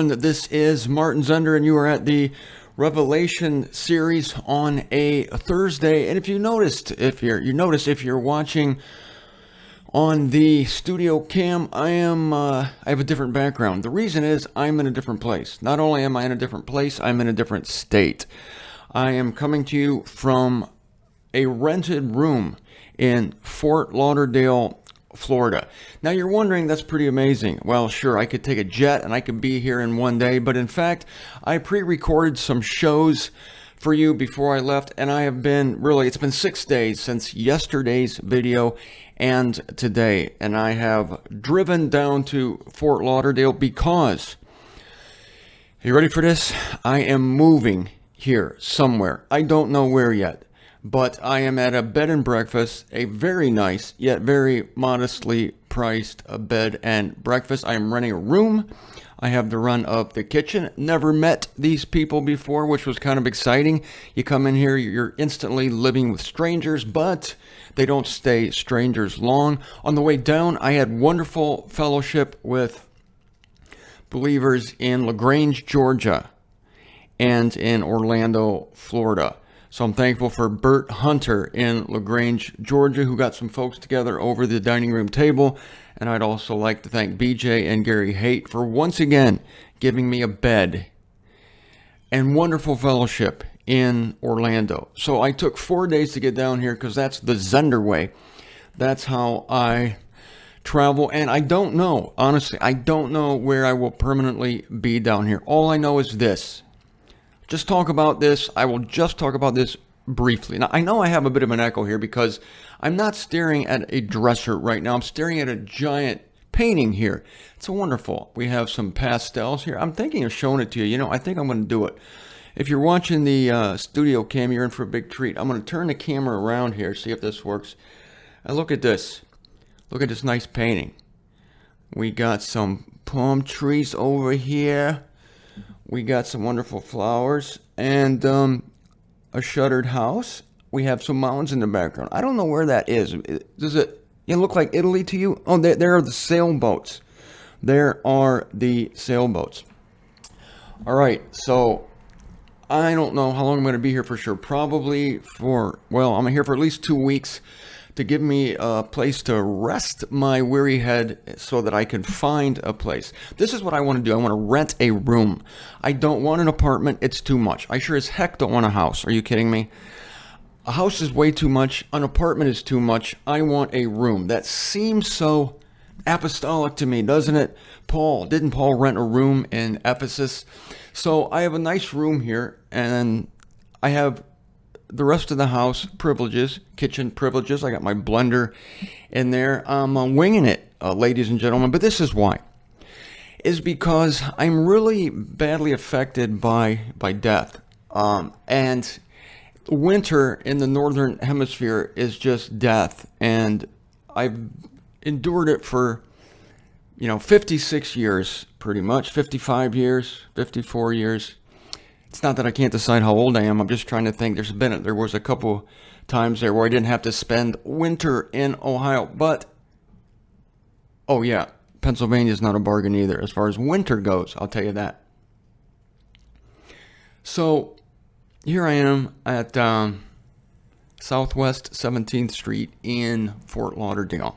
everyone. This is Martin Zender, and you are at the Revelation series on a Thursday. And if you noticed, if you're watching on the studio cam, I have a different background. The reason is I'm in a different place. Not only am I in a different place, I'm in a different state. I am coming to you from a rented room in Fort Lauderdale, Florida. Now you're wondering, that's pretty amazing. Well, sure, I could take a jet and I could be here in one day, but in fact, I pre-recorded some shows for you before I left, and I have been it's been 6 days since yesterday's video and today, and I have driven down to Fort Lauderdale because, are you ready for this? I am moving here somewhere. I don't know where yet. But I am at a bed and breakfast, a very nice, yet very modestly priced bed and breakfast. I am renting a room. I have the run of the kitchen. Never met these people before, which was kind of exciting. You come in here, you're instantly living with strangers, but they don't stay strangers long. On the way down, I had wonderful fellowship with believers in LaGrange, Georgia, and in Orlando, Florida. So I'm thankful for Bert Hunter in LaGrange, Georgia, who got some folks together over the dining room table. And I'd also like to thank BJ and Gary Haight for once again giving me a bed and wonderful fellowship in Orlando. So I took 4 days to get down here because that's the Zender way. That's how I travel. And I don't know, honestly, I don't know where I will permanently be down here. All I know is this. Just talk about this. I will just talk about this briefly. Now, I know I have a bit of an echo here because I'm not staring at a dresser right now. I'm staring at a giant painting here. It's wonderful. We have some pastels here. I'm thinking of showing it to you. You know, I think I'm going to do it. If you're watching the studio cam, you're in for a big treat. I'm going to turn the camera around here, see if this works. And look at this. Look at this nice painting. We got some palm trees over here. We got some wonderful flowers and a shuttered house. We have some mountains in the background. I don't know where that is. Does it look like Italy to you? Oh, there are the sailboats. There are the sailboats. All right, so I don't know how long I'm going to be here for sure. Probably I'm here for at least 2 weeks to give me a place to rest my weary head so that I can find a place. This is what I want to do. I want to rent a room. I don't want an apartment. It's too much. I sure as heck don't want a house. Are you kidding me? A house is way too much. An apartment is too much. I want a room. That seems so apostolic to me, doesn't it? Didn't Paul rent a room in Ephesus? So I have a nice room here, and I have the rest of the house privileges, kitchen privileges. I got my blender in there. I'm winging it, ladies and gentlemen. But this is why. Is because I'm really badly affected by death. And winter in the northern hemisphere is just death. And I've endured it for, 56 years, pretty much. 55 years, 54 years. It's not that I can't decide how old I am. I'm just trying to think. There was a couple times there where I didn't have to spend winter in Ohio. But, oh yeah, Pennsylvania is not a bargain either as far as winter goes. I'll tell you that. So here I am at Southwest 17th Street in Fort Lauderdale.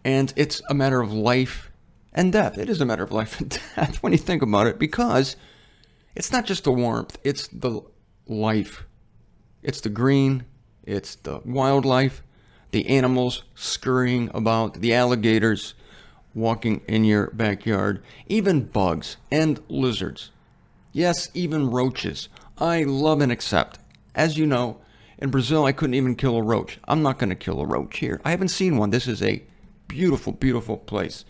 And it's a matter of life and death. It is a matter of life and death when you think about it, because it's not just the warmth, it's the life. It's the green, it's the wildlife, the animals scurrying about, the alligators walking in your backyard, even bugs and lizards. Yes, even roaches. I love and accept. As you know, in Brazil, I couldn't even kill a roach. I'm not going to kill a roach here. I haven't seen one. This is a beautiful, beautiful place.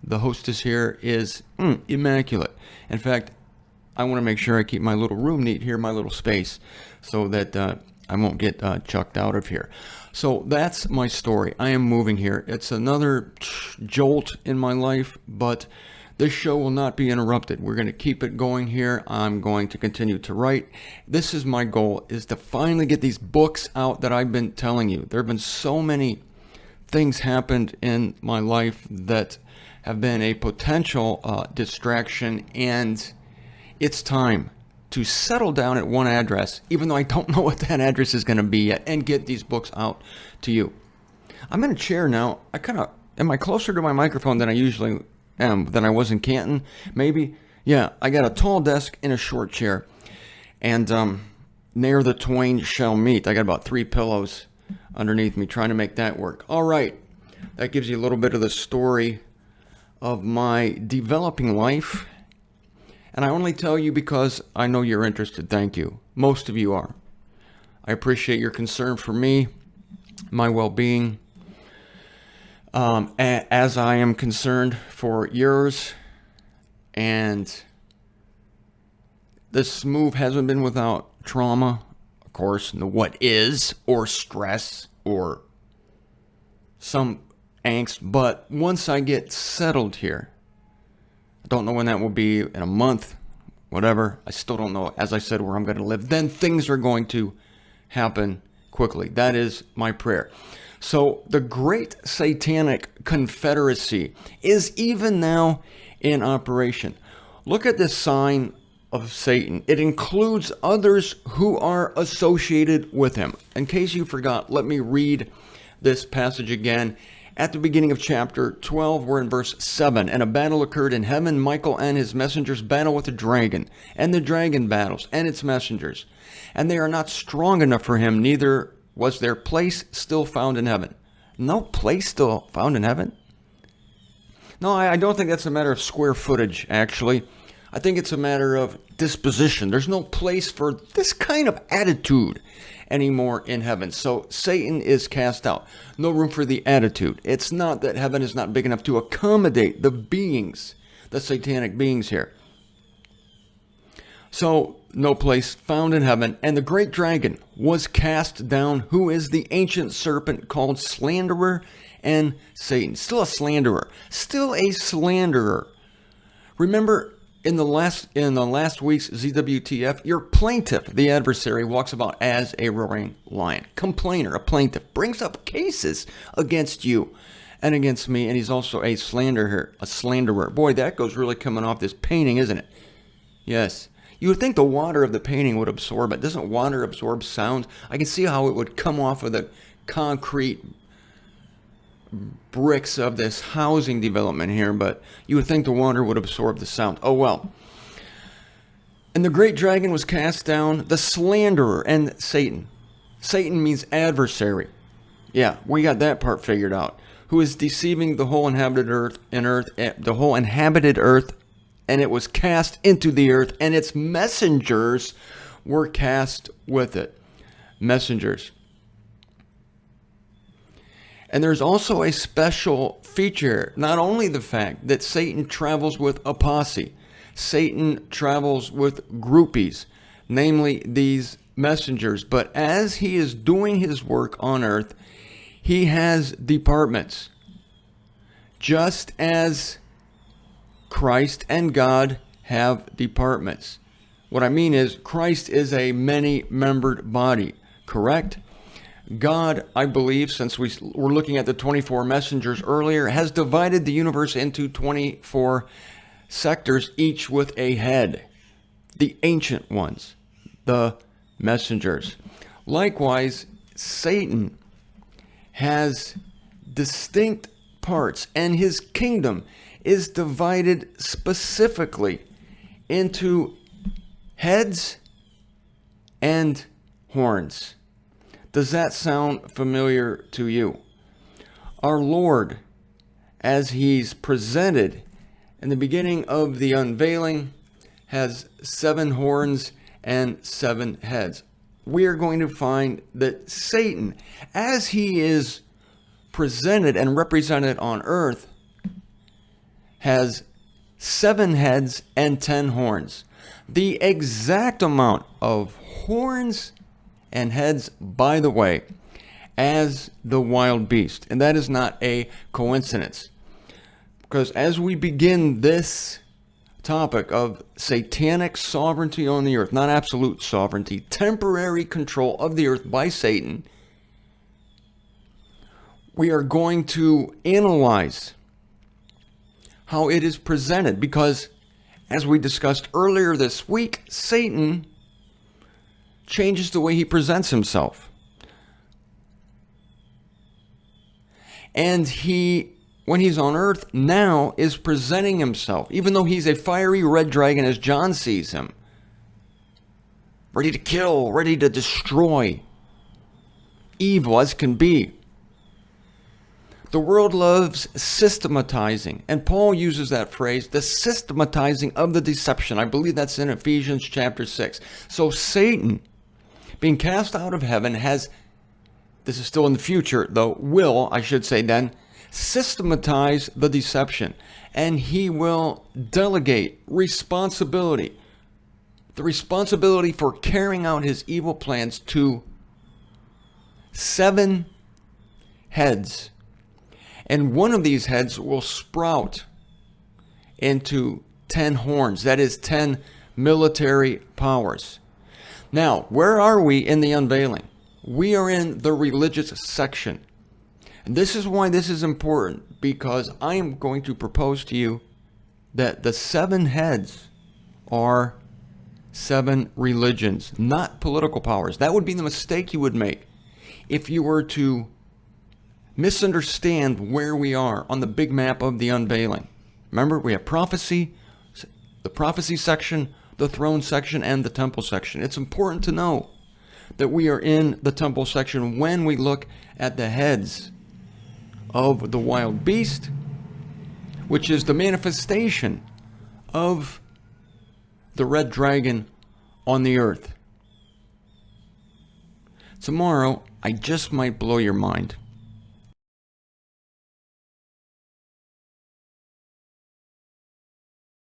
The hostess here is immaculate. In fact, I want to make sure I keep my little room neat here, my little space, so that I won't get chucked out of here. So that's my story. I am moving here. It's another jolt in my life, but this show will not be interrupted. We're going to keep it going here. I'm going to continue to write. This is my goal, is to finally get these books out that I've been telling you. There have been so many things happened in my life that have been a potential distraction, and it's time to settle down at one address, even though I don't know what that address is going to be yet, and get these books out to you. I'm in a chair now. Am I closer to my microphone than I usually am, than I was in Canton? Maybe? Yeah, I got a tall desk in a short chair, and ne'er the twain shall meet. I got about 3 pillows underneath me trying to make that work. All right, that gives you a little bit of the story of my developing life. And I only tell you because I know you're interested. Thank you. Most of you are. I appreciate your concern for me, my well-being, as I am concerned for yours. And this move hasn't been without trauma, of course, what is, or stress, or some angst. But once I get settled here, I don't know when that will be, in a month, whatever. I still don't know, as I said, where I'm going to live. Then things are going to happen quickly. That is my prayer. So the great Satanic Confederacy is even now in operation. Look at this sign of Satan. It includes others who are associated with him. In case you forgot, let me read this passage again. At the beginning of chapter 12, we're in verse 7. And a battle occurred in heaven. Michael and his messengers battle with the dragon. And the dragon battles and its messengers. And they are not strong enough for him, neither was their place still found in heaven. No place still found in heaven? No, I don't think that's a matter of square footage, actually. I think it's a matter of disposition. There's no place for this kind of attitude anymore in heaven. So Satan is cast out. No room for the attitude. It's not that heaven is not big enough to accommodate the beings, the satanic beings here. So no place found in heaven. And the great dragon was cast down, who is the ancient serpent called Slanderer and Satan. Still a slanderer. Still a slanderer. Remember, in the last week's ZWTF, your plaintiff, the adversary, walks about as a roaring lion. Complainer, a plaintiff, brings up cases against you and against me, and he's also a slanderer. Boy, that goes really coming off this painting, isn't it? Yes. You would think the water of the painting would absorb it. Doesn't water absorb sound? I can see how it would come off of the concrete bricks of this housing development here, but you would think the water would absorb the sound. Oh well. And the great dragon was cast down, the slanderer and Satan. Satan means adversary. Yeah, we got that part figured out. Who is deceiving the whole inhabited earth, and it was cast into the earth, and its messengers were cast with it. Messengers. And there's also a special feature, not only the fact that Satan travels with a posse, Satan travels with groupies, namely these messengers, but as he is doing his work on earth, he has departments. Just as Christ and God have departments. What I mean is, Christ is a many-membered body, correct? God, I believe, since we were looking at the 24 messengers earlier, has divided the universe into 24 sectors, each with a head. The ancient ones, the messengers. Likewise, Satan has distinct parts, and his kingdom is divided specifically into heads and horns. Does that sound familiar to you? Our Lord, as he's presented in the beginning of the unveiling, has 7 horns and 7 heads. We are going to find that Satan, as he is presented and represented on earth, has 7 heads and 10 horns. The exact amount of horns and heads, by the way, as the wild beast. And that is not a coincidence. Because as we begin this topic of satanic sovereignty on the earth, not absolute sovereignty, temporary control of the earth by Satan, we are going to analyze how it is presented, because as we discussed earlier this week, Satan changes the way he presents himself. And he, when he's on earth now, is presenting himself, even though he's a fiery red dragon as John sees him, ready to kill, ready to destroy, evil as can be. The world loves systematizing, and Paul uses that phrase, the systematizing of the deception. I believe that's in Ephesians chapter 6. So Satan, being cast out of heaven, has, this is still in the future though, will, I should say then, systematize the deception. And he will delegate responsibility, the responsibility for carrying out his evil plans, to 7 heads. And one of these heads will sprout into 10 horns. That is 10 military powers. Now, where are we in the unveiling? We are in the religious section. And this is why this is important, because I am going to propose to you that the 7 heads are 7 religions, not political powers. That would be the mistake you would make if you were to misunderstand where we are on the big map of the unveiling. Remember, we have prophecy, the prophecy section, the throne section, and the temple section. It's important to know that we are in the temple section when we look at the heads of the wild beast, which is the manifestation of the red dragon on the earth. Tomorrow, I just might blow your mind.